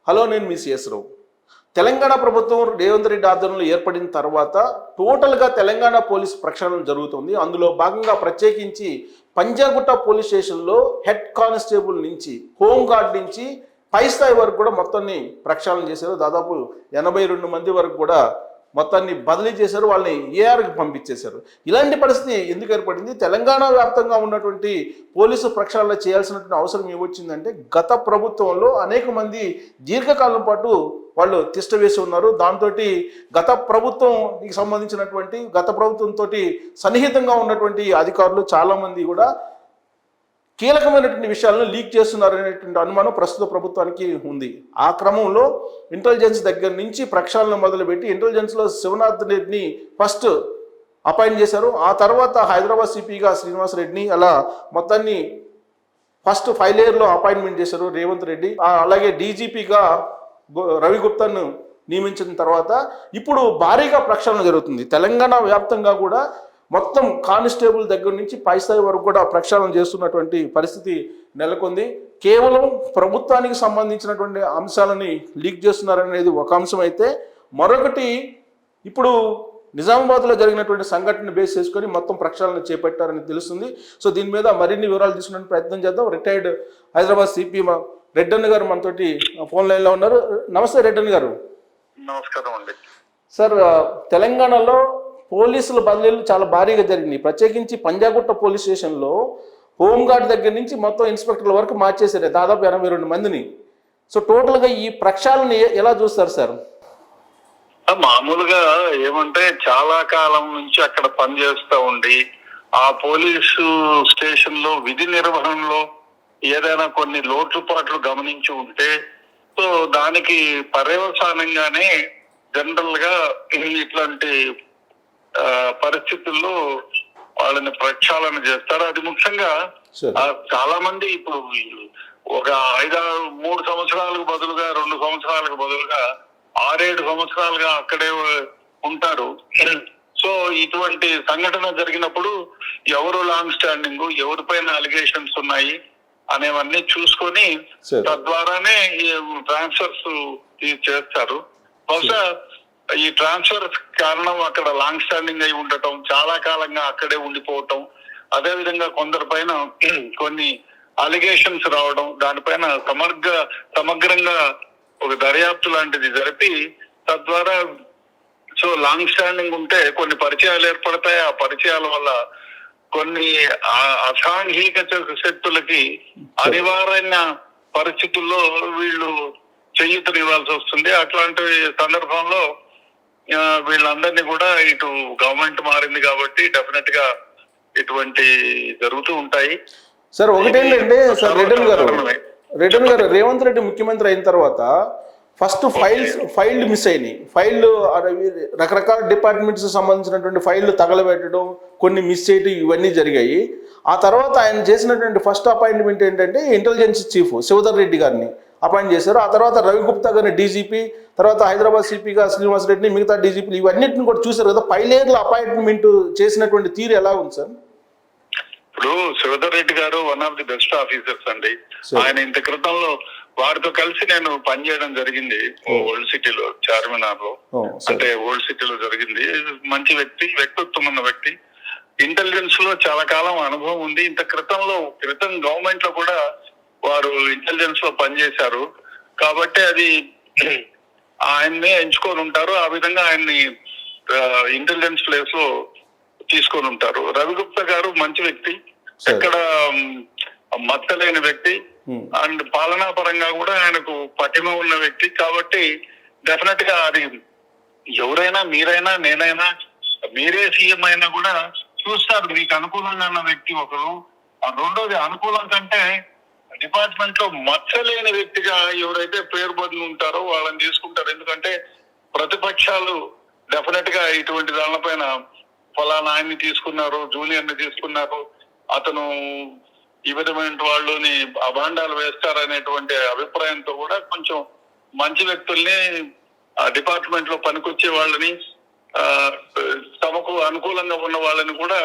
Hello, నేను మీ CS రావు. తెలంగాణ ప్రభుత్వం రేవంత్ రెడ్డి ఆధ్వర్యంలో ఏర్పడిన తర్వాత టోటల్గా తెలంగాణ పోలీస్ ప్రక్షాళన జరుగుతుంది. అందులో భాగంగా ప్రత్యేకించి పంజాగుట్ట పోలీస్ స్టేషన్లో హెడ్ కానిస్టేబుల్ నుంచి, హోంగార్డ్ నుంచి పై స్థాయి వరకు కూడా మొత్తాన్ని ప్రక్షాళన చేశారు. దాదాపు 82 మంది వరకు కూడా మొత్తాన్ని బదిలీ చేశారు, వాళ్ళని ఏఆర్కి పంపించేశారు. ఇలాంటి పరిస్థితి ఎందుకు ఏర్పడింది? తెలంగాణ వ్యాప్తంగా ఉన్నటువంటి పోలీసు ప్రక్షాళన చేయాల్సినటువంటి అవసరం ఏమొచ్చిందంటే, గత ప్రభుత్వంలో అనేక మంది దీర్ఘకాలం పాటు వాళ్ళు తిష్ట వేసి ఉన్నారు. దాంతో గత ప్రభుత్వంకి సంబంధించినటువంటి గత ప్రభుత్వంతో సన్నిహితంగా ఉన్నటువంటి అధికారులు చాలామంది కూడా కీలకమైనటువంటి విషయాలను లీక్ చేస్తున్నారు అనేటువంటి అనుమానం ప్రస్తుత ప్రభుత్వానికి ఉంది. ఆ క్రమంలో ఇంటెలిజెన్స్ దగ్గర నుంచి ప్రక్షాళన మొదలుపెట్టి ఇంటెలిజెన్స్లో శివనాథ్ రెడ్డిని ఫస్ట్ అపాయింట్ చేశారు. ఆ తర్వాత హైదరాబాద్ సిపిగా శ్రీనివాస్ రెడ్డిని, అలా మొత్తాన్ని ఫస్ట్ 5 లేయర్లో అపాయింట్మెంట్ చేశారు రేవంత్ రెడ్డి. అలాగే డీజీపీగా రవి గుప్తాను నియమించిన తర్వాత ఇప్పుడు భారీగా ప్రక్షాళన జరుగుతుంది. తెలంగాణ వ్యాప్తంగా కూడా మొత్తం కానిస్టేబుల్ దగ్గర నుంచి పై స్థాయి వరకు కూడా ప్రక్షాళన చేస్తున్నటువంటి పరిస్థితి నెలకొంది. కేవలం ప్రభుత్వానికి సంబంధించినటువంటి అంశాలని లీక్ చేస్తున్నారనేది ఒక అంశం అయితే, మరొకటి ఇప్పుడు నిజామాబాద్లో జరిగినటువంటి సంఘటన బేస్ చేసుకొని మొత్తం ప్రక్షాళన చేపట్టారని తెలుస్తుంది. సో దీని మీద మరిన్ని వివరాలు తీసుకునే ప్రయత్నం చేద్దాం. రిటైర్డ్ హైదరాబాద్ సిపి రెడ్డన్న గారు మనతోటి ఫోన్ లైన్లో ఉన్నారు. నమస్తే రెడ్డన్న గారు. నమస్కారం అండి. సార్, తెలంగాణలో పోలీసుల బదిలీలు చాలా భారీగా జరిగినాయి. ప్రత్యేకించి పంజాగుట్ట పోలీస్ స్టేషన్లో హోంగార్డ్ దగ్గర నుంచి మొత్తం ఇన్స్పెక్టర్ల వరకు మార్చేశారు, దాదాపు 82 మందిని. సో టోటల్గా ఈ ప్రక్షాళన ఎలా చూస్తారు సార్? మామూలుగా ఏమంటే, చాలా కాలం నుంచి అక్కడ పనిచేస్తూ ఉండి ఆ పోలీసు స్టేషన్ లో విధి నిర్వహణలో ఏదైనా కొన్ని లోటుపాట్లు గమనించి ఉంటే, సో దానికి పర్యవసానంగానే జనరల్ గా ఇట్లాంటి పరిస్థితుల్లో వాళ్ళని ప్రక్షాళన చేస్తారు. అది ముఖ్యంగా చాలా మంది ఇప్పుడు ఒక 3 సంవత్సరాలకు బదులుగా 2 సంవత్సరాలకు బదులుగా 6-7 సంవత్సరాలుగా అక్కడే ఉంటారు. సో ఇటువంటి సంఘటన జరిగినప్పుడు ఎవరు లాంగ్ స్టాండింగ్, ఎవరిపైన అలిగేషన్స్ ఉన్నాయి అనేవన్నీ చూసుకొని తద్వారానే ట్రాన్స్ఫర్స్ చేస్తారు. బహుశా ఈ ట్రాన్స్ఫర్ కారణం అక్కడ లాంగ్ స్టాండింగ్ అయి ఉండటం, చాలా కాలంగా అక్కడే ఉండిపోవటం, అదేవిధంగా కొందరి పైన కొన్ని అలిగేషన్స్ రావడం, దానిపైన సమగ్రంగా ఒక దర్యాప్తు లాంటిది జరిపి తద్వారా సో లాంగ్ స్టాండింగ్ ఉంటే కొన్ని పరిచయాలు ఏర్పడతాయి. ఆ పరిచయాల వల్ల కొన్ని అసాంఘిక శక్తులకి అనివార్య పరిస్థితుల్లో వీళ్ళు చేయూతనివ్వాల్సి వస్తుంది. అట్లాంటి సందర్భంలో వీళ్ళందరినీ కూడా ఇటు గవర్నమెంట్ మారింది కాబట్టి డెఫినెట్ గా ఇటువంటి జరుగుతూ ఉంటాయి. సార్, ఒకటేంటంటే సార్ రెడ్డన్ గారు రేవంత్ రెడ్డి ముఖ్యమంత్రి అయిన తర్వాత ఫస్ట్ ఫైల్డ్ మిస్ అయినాయి. ఫైళ్ళు రకరకాల డిపార్ట్మెంట్స్ సంబంధించినటువంటి ఫైళ్ళు తగలబెట్టడం, కొన్ని మిస్ చేయడం, ఇవన్నీ జరిగాయి. ఆ తర్వాత ఆయన చేసినటువంటి ఫస్ట్ అపాయింట్మెంట్ ఏంటంటే ఇంటెలిజెన్స్ చీఫ్ శివధర్ రెడ్డి గారిని అపాయింట్ చేశారు. ఆ తర్వాత రవి గుప్తా గారిని డీజీపీ, తర్వాత హైదరాబాద్ సిపిగా శ్రీనివాస్ రెడ్డిని, మిగతా డీజీపీలు, ఇవన్నిటిని కూడా చూశారు కదా. 5 లేయర్ల అపాయింట్మెంట్ చేసినటువంటి తీరు ఎలా ఉంది సార్? ఇప్పుడు శివధర్ రెడ్డి గారు one of the best officers అండి. ఆయన ఇంత క్రితంలో వారితో కలిసి నేను పనిచేయడం జరిగింది ఓల్డ్ సిటీలో, చార్మినార్ లో. అంటే ఓల్డ్ సిటీలో జరిగింది. మంచి వ్యక్తిత్వం ఉన్న వ్యక్తి. ఇంటెలిజెన్స్ లో చాలా కాలం అనుభవం ఉంది. ఇంత క్రితం గవర్నమెంట్ లో కూడా వారు ఇంటెలిజెన్స్ లో పనిచేశారు కాబట్టి అది ఆయన్నే ఎంచుకొని ఉంటారు. ఆ విధంగా ఆయన్ని ఇంటెలిజెన్స్ ప్లేస్ లో తీసుకొని ఉంటారు. రవిగుప్తా గారు మంచి వ్యక్తి, ఎక్కడ మత్తలేని వ్యక్తి, అండ్ పాలనా పరంగా కూడా ఆయనకు పటిమ ఉన్న వ్యక్తి. కాబట్టి డెఫినెట్ గా అది ఎవరైనా, మీరైనా, నేనైనా, మీరే సీఎం అయినా కూడా చూస్తారు మీకు అనుకూలంగా ఉన్న వ్యక్తి ఒకరు. రెండోది, అనుకూలం కంటే డిపార్ట్మెంట్ లో మచ్చలేని వ్యక్తిగా ఎవరైతే పేరు బదులు ఉంటారో వాళ్ళని తీసుకుంటారు. ఎందుకంటే ప్రతిపక్షాలు డెఫినెట్ గా ఇటువంటి దానిపైన ఫలానా ఆయన్ని తీసుకున్నారు, జూనియర్ ని తీసుకున్నారు, అతను ఈ విధమైన వాళ్ళని అభాండాలు వేస్తారనేటువంటి అభిప్రాయంతో కూడా కొంచెం మంచి వ్యక్తుల్ని డిపార్ట్మెంట్ లో పనికొచ్చే వాళ్ళని, తమకు అనుకూలంగా ఉన్న వాళ్ళని కూడా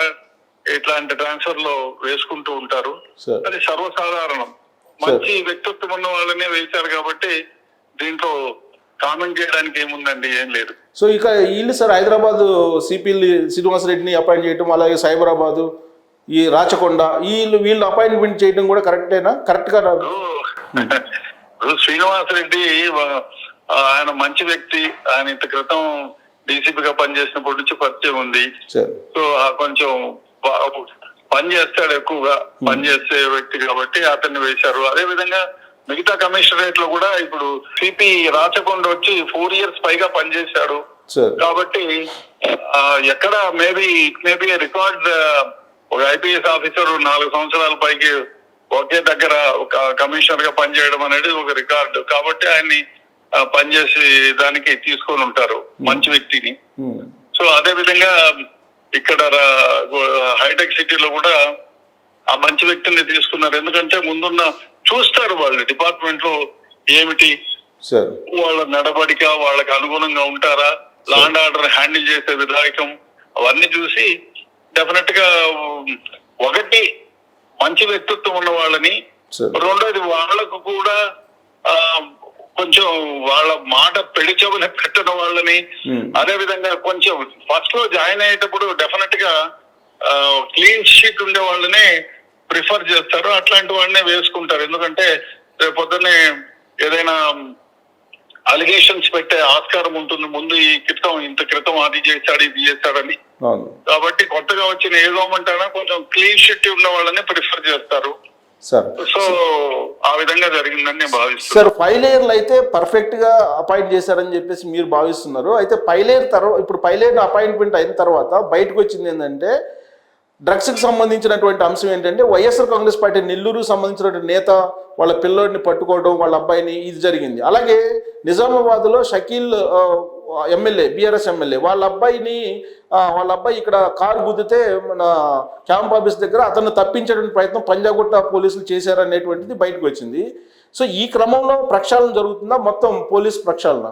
ఇట్లాంటి ట్రాన్స్ఫర్ లో వేసుకుంటూ ఉంటారు. అది సర్వసాధారణం. మంచి వ్యక్తిత్వం ఉన్న వాళ్ళనే వేశారు కాబట్టి దీంట్లో కామెంట్ చేయడానికి ఏముందండి, ఏం లేదు. సో ఇక వీళ్ళు సార్ హైదరాబాద్ సిపిఎల్ శ్రీనివాసరెడ్డిని అపాయింట్ చేయటం, అలాగే సైబరాబాదు, ఈ రాచకొండ వీళ్ళు అపాయింట్మెంట్ చేయడం కూడా కరెక్టేనా? కరెక్ట్గా ఇప్పుడు శ్రీనివాసరెడ్డి ఆయన మంచి వ్యక్తి. ఆయన ఇంత క్రితం డీసీపీగా పనిచేసినప్పటి నుంచి పరిచయం ఉంది. సో కొంచెం పని చేస్తాడు, ఎక్కువగా పనిచేసే వ్యక్తి కాబట్టి అతన్ని వేశారు. అదే విధంగా మిగతా కమిషనరేట్ లో కూడా ఇప్పుడు సిపి రాచకొండ వచ్చి 4 years పైగా పనిచేశాడు కాబట్టి ఎక్కడ మేబీ రికార్డ్ ఒక ఐపీఎస్ ఆఫీసర్ 4 సంవత్సరాల పైకి ఒకే దగ్గర ఒక కమిషనర్ గా పనిచేయడం అనేది ఒక రికార్డు కాబట్టి ఆయన్ని పనిచేసి దానికి తీసుకొని ఉంటారు మంచి వ్యక్తిని. సో అదే విధంగా ఇక్కడ హైటెక్ సిటీలో కూడా ఆ మంచి వ్యక్తిని తీసుకున్నారు. ఎందుకంటే ముందున్న చూస్తారు వాళ్ళు డిపార్ట్మెంట్ లో ఏమిటి వాళ్ళ నడవడిక, వాళ్ళకి అనుగుణంగా ఉంటారా, లా అండ్ ఆర్డర్ హ్యాండిల్ చేసే విధాయకం, అవన్నీ చూసి డెఫినెట్ గా ఒకటి మంచి వ్యక్తిత్వం ఉన్న వాళ్ళని, రెండోది వాళ్ళకు కూడా కొంచెం వాళ్ళ మాట పెడిచెవిన పెట్టిన వాళ్ళని, అదే విధంగా కొంచెం ఫస్ట్ లో జాయిన్ అయ్యేటప్పుడు డెఫినెట్ గా క్లీన్ షీట్ ఉండే వాళ్ళని ప్రిఫర్ చేస్తారు. అట్లాంటి వాళ్ళనే వేసుకుంటారు. ఎందుకంటే రేపు పొద్దున్నే ఏదైనా అలిగేషన్స్ పెట్టే ఆస్కారం ఉంటుంది. ముందు ఇంత క్రితం అది చేశాడు ఇది చేశాడని. కాబట్టి కొత్తగా వచ్చిన ఏ గవర్నమెంట్ అయినా కొంచెం క్లీన్ షీట్ ఉన్న వాళ్ళని ప్రిఫర్ చేస్తారు. సో ఆ విధంగా జరిగిందని నేను భావిస్తున్నాను. సార్ 5 layers అయితే పర్ఫెక్ట్ గా అపాయింట్ చేశారని చెప్పేసి మీరు భావిస్తున్నారు. అయితే 5 layer తర్వాత ఇప్పుడు 5 layer అపాయింట్మెంట్ అయిన తర్వాత బయటకు వచ్చింది ఏంటంటే డ్రగ్స్కి సంబంధించినటువంటి అంశం ఏంటంటే వైఎస్ఆర్ కాంగ్రెస్ పార్టీ నెల్లూరు సంబంధించినటువంటి నేత వాళ్ళ పిల్లోడిని పట్టుకోవడం, వాళ్ళ అబ్బాయిని, ఇది జరిగింది. అలాగే నిజామాబాద్లో షకీల్ ఎమ్మెల్యే, బీఆర్ఎస్ ఎమ్మెల్యే, వాళ్ళ అబ్బాయి ఇక్కడ కారు గుద్దితే మన క్యాంప్ ఆఫీస్ దగ్గర అతన్ని తప్పించడానికి ప్రయత్నం పంజాగుట్ట పోలీసులు చేశారనేటువంటిది బయటకు వచ్చింది. సో ఈ క్రమంలో ప్రక్షాళన జరుగుతుందా, మొత్తం పోలీస్ ప్రక్షాళన?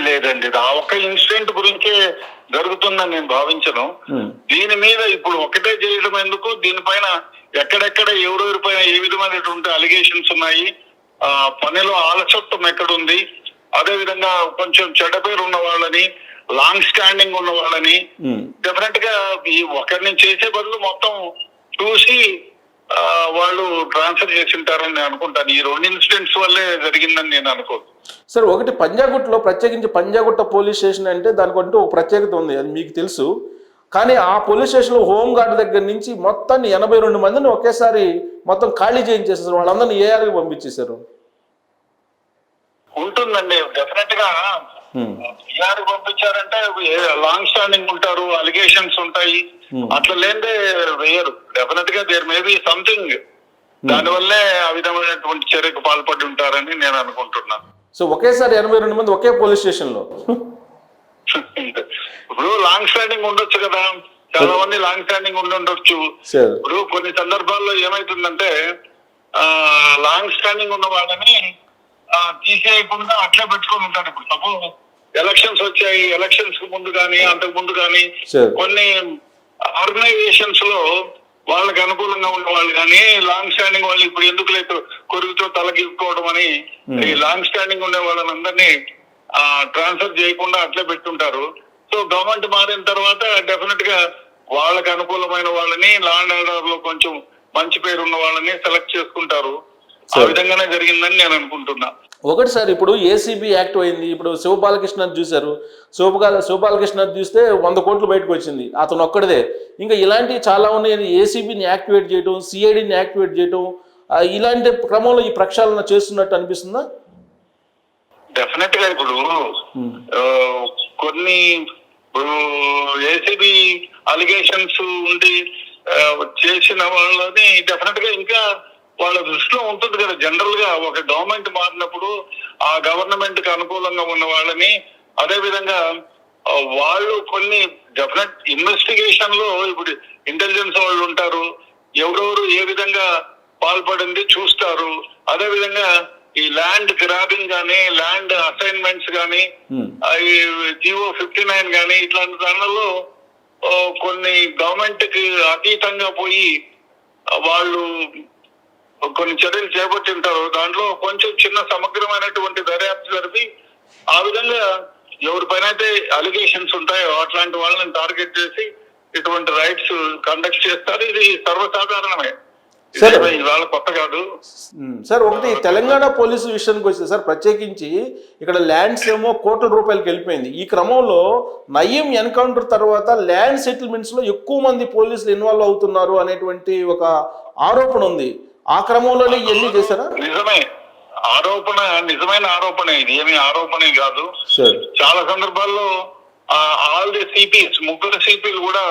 లేదండి, ఆ ఒక్క ఇన్సిడెంట్ గురించే జరుగుతుందని నేను భావించను. దీని మీద ఇప్పుడు ఒకటే చేయడం ఎందుకు, దీనిపైన ఎక్కడెక్కడ ఎవరెవరిపైన ఏ విధమైనటువంటి అలిగేషన్స్ ఉన్నాయి, పనిలో ఆలస్యత్వం ఎక్కడుంది, అదే విధంగా కొంచెం చెడ్డ పేరు ఉన్న వాళ్ళని, లాంగ్ స్టాండింగ్ ఉన్న వాళ్ళని డెఫినెట్ గా ఈ ఒకరిని చేసే బదులు మొత్తం చూసి వాళ్ళు ట్రాన్స్ఫర్ చేసి ఉంటారని నేను అనుకుంటాను. ఈ 2 ఇన్సిడెంట్స్ వల్లే జరిగిందని నేను అనుకోను. సార్ ఒకటి పంజాగుట్టలో, ప్రత్యేకించి పంజాగుట్ట పోలీస్ స్టేషన్ అంటే దానికంటూ ఒక ప్రత్యేకత ఉంది, అది మీకు తెలుసు. కానీ ఆ పోలీస్ స్టేషన్లో హోంగార్డ్ దగ్గర నుంచి మొత్తాన్ని 82 మందిని ఒకేసారి మొత్తం ఖాళీ చేయించేసారు. వాళ్ళందరినీ ఏఆర్కి పంపించేశారు. ఉంటుందండి, డెఫినెట్ గా ఏఆర్ పంపించారంటే లాంగ్ స్టాండింగ్ ఉంటారు, అలిగేషన్స్ ఉంటాయి, అట్లా లేదే వేయరు. డెఫినెట్ గా దేర్ మే బి సంథింగ్, దానివల్లే ఆ విధమైనటువంటి చర్యకు పాల్పడి ఉంటారని నేను అనుకుంటున్నాను. సో ఒకేసారి 82 మంది ఒకే పోలీస్ స్టేషన్ లో. ఇప్పుడు లాంగ్ స్టాండింగ్ ఉండొచ్చు కదా, చాలా మంది లాంగ్ స్టాండింగ్ ఉండొచ్చు. ఇప్పుడు కొన్ని సందర్భాల్లో ఏమైతుందంటే లాంగ్ స్టాండింగ్ ఉన్న వాళ్ళని తీసేయకుండా అట్లే పెట్టుకొని ఉంటారు. ఇప్పుడు సపోజ్ ఎలక్షన్స్ వచ్చాయి, ఎలక్షన్స్ కు ముందు కానీ అంతకు ముందు కానీ కొన్ని ఆర్గనైజేషన్స్ లో వాళ్ళకి అనుకూలంగా ఉన్న వాళ్ళు కానీ లాంగ్ స్టాండింగ్ వాళ్ళు ఇప్పుడు ఎందుకు లేదు కొరుగుతో తలగిసుకోవడం అని ఈ లాంగ్ స్టాండింగ్ ఉండే వాళ్ళని అందరినీ ట్రాన్స్ఫర్ చేయకుండా అట్లే పెట్టుంటారు. సో గవర్నమెంట్ మారిన తర్వాత డెఫినెట్ గా వాళ్ళకి అనుకూలమైన వాళ్ళని, లా అండ్ ఆర్డర్ లో కొంచెం మంచి పేరు ఉన్న వాళ్ళని సెలెక్ట్ చేసుకుంటారు. ఆ విధంగానే జరిగిందని నేను అనుకుంటున్నా. ఒకటి సార్, ఇప్పుడు ఏసీబీ యాక్ట్ అయింది. ఇప్పుడు శివబాలకృష్ణ చూశారు, శివబాలకృష్ణ చూస్తే 100 కోట్లు బయటకు వచ్చింది, అతను ఒక్కడిదే. ఇంకా ఇలాంటివి చాలా ఉన్నాయి. ఏసీబీని యాక్టివేట్ చేయడం, సిఐడిని యాక్టివేట్ చేయడం, ఇలాంటి క్రమంలో ఈ ప్రక్షాళన చేస్తున్నట్టు అనిపిస్తుందా? డెఫినెట్ గా ఇప్పుడు కొన్ని ఏసీబీ అలిగేషన్స్ ఉండి చేసిన వాళ్ళని డెఫినెట్ గా ఇంకా వాళ్ళ దృష్టిలో ఉంటుంది కదా. జనరల్ గా ఒక గవర్నమెంట్ మారినప్పుడు ఆ గవర్నమెంట్ కి అనుకూలంగా ఉన్న వాళ్ళని, అదే విధంగా వాళ్ళు కొన్ని డెఫినెట్ ఇన్వెస్టిగేషన్ లో ఇప్పుడు ఇంటెలిజెన్స్ వాళ్ళు ఉంటారు, ఎవరెవరు ఏ విధంగా పాల్పడింది చూస్తారు. అదే విధంగా ఈ ల్యాండ్ గ్రాబింగ్ గానీ, ల్యాండ్ అసైన్మెంట్స్ గానీ, ఈ జియో 59 గానీ ఇట్లాంటి దానిలో కొన్ని గవర్నమెంట్ కి అతీతంగా పోయి వాళ్ళు కొన్ని చర్యలు చేపట్టి ఉంటారు. దాంట్లో కొంచెం చిన్న సమగ్రమైనటువంటి దర్యాప్తు జరిపి ఆ విధంగా ఎవరిపైన అయితే అలిగేషన్స్ ఉంటాయో అట్లాంటి వాళ్ళని టార్గెట్ చేసి ఇటువంటి రైట్స్ కండక్ట్ చేస్తారు. ఇది సర్వసాధారణమే, సరే. ఇవాళ కొత్త కాదు సార్. ఒకటి తెలంగాణ పోలీసు విషయానికి వస్తే సార్, ప్రత్యేకించి ఇక్కడ ల్యాండ్స్ ఏమో కోట్ల రూపాయలకి వెళ్ళిపోయింది. ఈ క్రమంలో నయీం ఎన్కౌంటర్ తర్వాత ల్యాండ్ సెటిల్మెంట్స్ లో ఎక్కువ మంది పోలీసులు ఇన్వాల్వ్ అవుతున్నారు అనేటువంటి ఒక ఆరోపణ ఉంది. ఆ క్రమంలోనే ఇవన్నీ చేశారా? నిజమే, ఆరోపణ, నిజమైన ఆరోపణ. ఇది ఏమి ఆరోపణ కాదు. సార్, చాలా సందర్భాల్లో ఆల్ ది సిపిస్, ముగ్గురు సిపిలు కూడా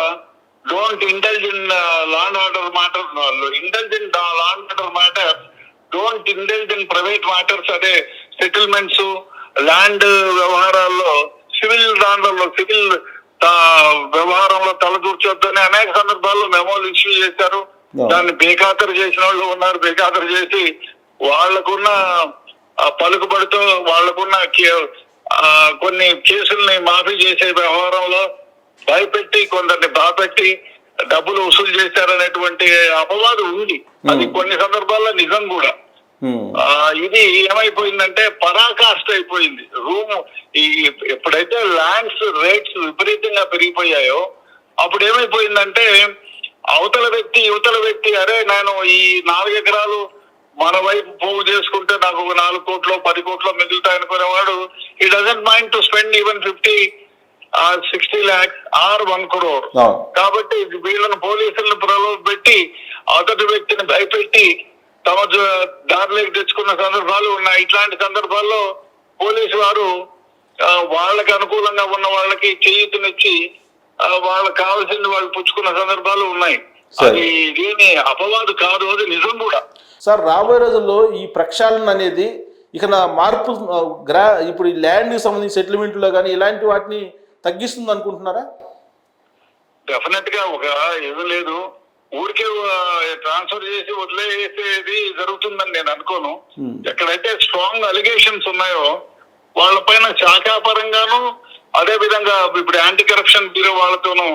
don't indulge in law and order matter, indulge in law and order matter, don't indulge in private matters. అదే సెటిల్మెంట్స్, ల్యాండ్ వ్యవహారాల్లో, సివిల్ దాంట్లో, సివిల్ వ్యవహారంలో తలదూర్చొద్దని అనేక సందర్భాల్లో మెమోలు ఇష్యూ చేశారు. దాన్ని బేఖాతరు చేసిన వాళ్ళు ఉన్నారు. బేఖాతరు చేసి వాళ్లకున్న పలుకుబడితో వాళ్లకున్న కొన్ని కేసుల్ని మాఫీ చేసే వ్యవహారంలో భయపెట్టి కొందరిని బాపెట్టి డబ్బులు వసూలు చేశారనేటువంటి అపవాదు ఉంది. అది కొన్ని సందర్భాల్లో నిజం కూడా. ఇది ఏమైపోయిందంటే పరాకాష్ట అయిపోయింది. ఎప్పుడైతే ల్యాండ్స్ రేట్స్ విపరీతంగా పెరిగిపోయాయో అప్పుడు ఏమైపోయిందంటే అవతల వ్యక్తి యువతల వ్యక్తి, అరే నేను ఈ 4 ఎకరాలు మన వైపు పోగు చేసుకుంటే నాకు ఒక 4 కోట్లు 10 కోట్లు మిగులుతాయి అనుకునేవాడు, ఈ doesn't mind to spend even 50 or 60 lakhs or 1 crore. కాబట్టి వీళ్ళని పోలీసులను ప్రలోభపెట్టి అవతటి వ్యక్తిని భయపెట్టి తమ దారిలోకి తెచ్చుకున్న సందర్భాలు ఉన్నాయి. ఇట్లాంటి సందర్భాల్లో పోలీసు వారు వాళ్ళకి అనుకూలంగా ఉన్న వాళ్ళకి చేయూతనిచ్చి వాళ్ళకి కావాల్సింది వాళ్ళు పుచ్చుకున్న సందర్భాలు ఉన్నాయి. అది దీని అపవాదు కాదు, అది నిజం కూడా. సార్, రాబోయే రోజుల్లో ఈ ప్రక్షాళన అనేది ఇక మార్పు ఇప్పుడు ఈ ల్యాండ్ సంబంధించి సెటిల్మెంట్లో కానీ ఇలాంటి వాటిని తగ్గిస్తుంది అనుకుంటున్నారా? డెఫినెట్ గా ఒక ఏదో లేదు, ఊరికే ట్రాన్స్ఫర్ చేసి వదిలేసేది జరుగుతుందని నేను అనుకోను. ఎక్కడైతే స్ట్రాంగ్ అలిగేషన్స్ ఉన్నాయో వాళ్ళపైన శాఖాపరంగాను, అదే విధంగా ఇప్పుడు యాంటీ కరప్షన్ బ్యూరో వాళ్ళతోనూ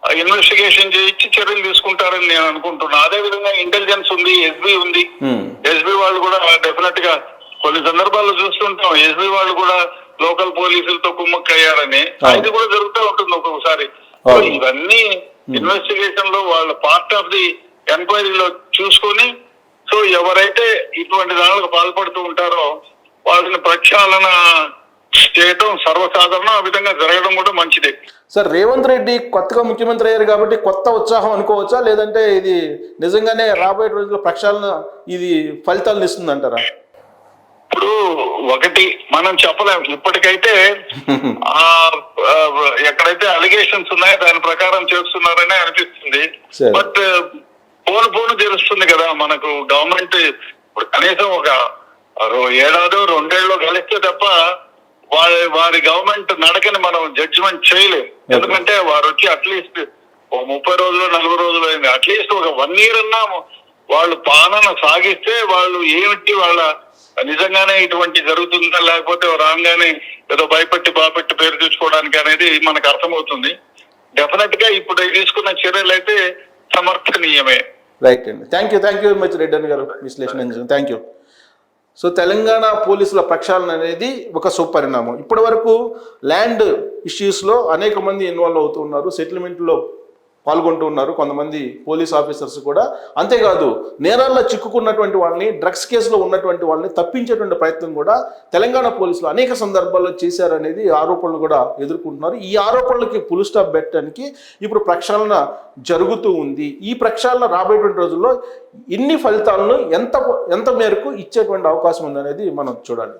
ఇన్వెస్టిగేషన్ చేయించి చర్యలు తీసుకుంటారని నేను అనుకుంటున్నా. అదే విధంగా ఇంటెలిజెన్స్ ఉంది, ఎస్బీ ఉంది. ఎస్బీ వాళ్ళు కూడా డెఫినెట్ గా కొన్ని సందర్భాల్లో చూస్తుంటాం, ఎస్బీ వాళ్ళు కూడా లోకల్ పోలీసులతో కుమ్మక్కయ్యారని. ఇది కూడా జరుగుతూ ఉంటుంది ఒక్కొక్కసారి. ఇవన్నీ ఇన్వెస్టిగేషన్ లో వాళ్ళ పార్ట్ ఆఫ్ ది ఎంక్వైరీలో చూసుకొని, సో ఎవరైతే ఇటువంటి దాడులకు పాల్పడుతూ ఉంటారో వాళ్ళని ప్రక్షాళన చేయడం సర్వసాధారణం. ఆ విధంగా జరగడం కూడా మంచిదే. సార్, రేవంత్ రెడ్డి కొత్తగా ముఖ్యమంత్రి అయ్యారు కాబట్టి కొత్త ఉత్సాహం అనుకోవచ్చా, లేదంటే ఇది నిజంగానే రాబోయే రోజుల్లో ప్రక్షాళన ఇది ఫలితాలను ఇస్తుంది అంటారా? ఇప్పుడు ఒకటి మనం చెప్పలేం. ఇప్పటికైతే ఎక్కడైతే అలిగేషన్స్ ఉన్నాయో దాని ప్రకారం చేస్తున్నారని అనిపిస్తుంది. బట్ పోను తెలుస్తుంది కదా మనకు. గవర్నమెంట్ ఇప్పుడు కనీసం ఒక 1 ఏడాదో 2 ఏళ్ళలో కలిస్తే తప్ప వారి గవర్నమెంట్ నడకని మనం జడ్జిమెంట్ చేయలేం. ఎందుకంటే వారు వచ్చి అట్లీస్ట్ 30 రోజులు 40 రోజులు అయింది. అట్లీస్ట్ ఒక 1 year అన్నా వాళ్ళు పాలన సాగిస్తే వాళ్ళు ఏమిటి వాళ్ళ నిజంగానే ఇటువంటి జరుగుతుందా, లేకపోతే రాగానే ఏదో భయపెట్టి బాపెట్టి పేరు తెచ్చుకోవడానికి అనేది మనకు అర్థమవుతుంది. డెఫినెట్ గా ఇప్పుడు తీసుకున్న చర్యలు అయితే సమర్థనీయమే. రైట్ అండి, thank you very much Reddy గారు విశ్లేషణ. Thank you. సో తెలంగాణ పోలీసుల ప్రక్షాళన అనేది ఒక సుపరిణామం. ఇప్పటి వరకు ల్యాండ్ ఇష్యూస్లో అనేక మంది ఇన్వాల్వ్ అవుతూ ఉన్నారు, సెటిల్మెంట్లో పాల్గొంటూ ఉన్నారు కొంతమంది పోలీస్ ఆఫీసర్స్ కూడా. అంతేకాదు నేరాల్లో చిక్కుకున్నటువంటి వాళ్ళని, డ్రగ్స్ కేసులో ఉన్నటువంటి వాళ్ళని తప్పించేటువంటి ప్రయత్నం కూడా తెలంగాణ పోలీసులు అనేక సందర్భాల్లో చేశారనేది ఆరోపణలు కూడా ఎదుర్కొంటున్నారు. ఈ ఆరోపణలకి ఫుల్ స్టాప్ పెట్టడానికి ఇప్పుడు ప్రక్షాళన జరుగుతూ ఉంది. ఈ ప్రక్షాళన రాబోయేటువంటి రోజుల్లో ఇన్ని ఫలితాలను ఎంత మేరకు ఇచ్చేటువంటి అవకాశం ఉందనేది మనం చూడాలి.